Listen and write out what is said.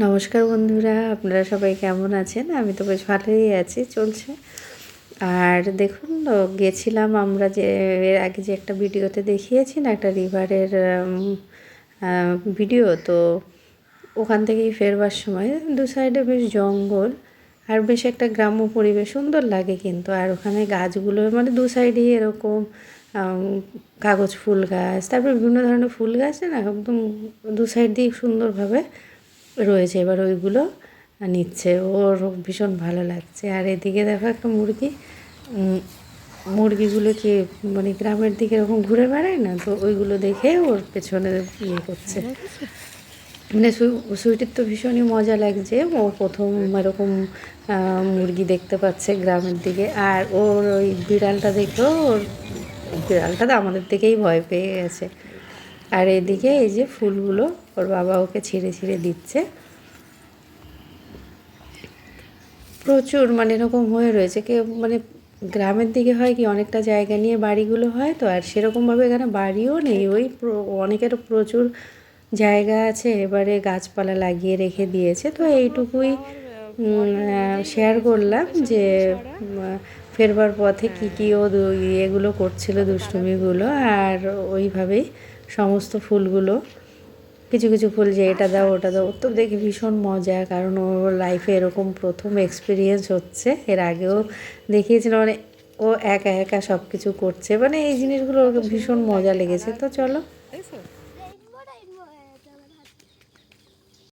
নমস্কার বন্ধুরা, আপনারা সবাই কেমন আছেন? আমি তো বেশ ভালোই আছি, চলছে। আর দেখুন, গেছিলাম আমরা যে এর আগে যে একটা ভিডিওতে দেখিয়েছি না, একটা রিভারের ভিডিও। তো ওখান থেকেই ফেরবার সময় দু সাইডে বেশ জঙ্গল আর বেশ একটা গ্রাম্য পরিবেশ, সুন্দর লাগে কিন্তু। আর ওখানে গাছগুলো মানে দু সাইডেই এরকম কাগজ ফুল গাছ, তারপর বিভিন্ন ধরনের ফুল গাছ না একদম দু সাইড দিয়ে সুন্দরভাবে রয়েছে। এবার ওইগুলো নিচ্ছে, ওর ভীষণ ভালো লাগছে। আর এদিকে দেখো একটা মুরগি, মুরগিগুলো কি মানে গ্রামের দিকে এরকম ঘুরে বেড়ায় না, তো ওইগুলো দেখে ওর পেছনে ইয়ে করছে। মানে সুইটির তো ভীষণই মজা লাগছে, ও প্রথম এরকম মুরগি দেখতে পাচ্ছে গ্রামের দিকে। আর ওর ওই বিড়ালটা দেখেও, ওর বিড়ালটা তো আমাদের দিকেই ভয় পেয়ে গেছে। আর এদিকে এই যে ফুলগুলো ওর বাবা ওকে ছিঁড়ে ছিঁড়ে দিচ্ছে। প্রচুর মানে এরকম হয়ে রয়েছে কে মানে গ্রামের দিকে হয় কি অনেকটা জায়গা নিয়ে বাড়িগুলো হয়, তো আর সেরকমভাবে এখানে বাড়িও নেই। ওই অনেকের প্রচুর জায়গা আছে, এবারে গাছপালা লাগিয়ে রেখে দিয়েছে। তো এইটুকুই শেয়ার করলাম যে ফেরবার পথে কী কী ও ইয়েগুলো করছিল, দুষ্টুমিগুলো। আর ওইভাবেই সমস্ত ফুলগুলো, কিছু কিছু ফুল যে এটা দাও ওটা দাও, তো দেখে ভীষণ মজা। কারণ ওর লাইফে এরকম প্রথম এক্সপিরিয়েন্স হচ্ছে। এর আগেও দেখিয়েছিল মানে ও একা একা সব কিছু করছে, মানে এই জিনিসগুলো ওকে ভীষণ মজা লেগেছে। তো চলো।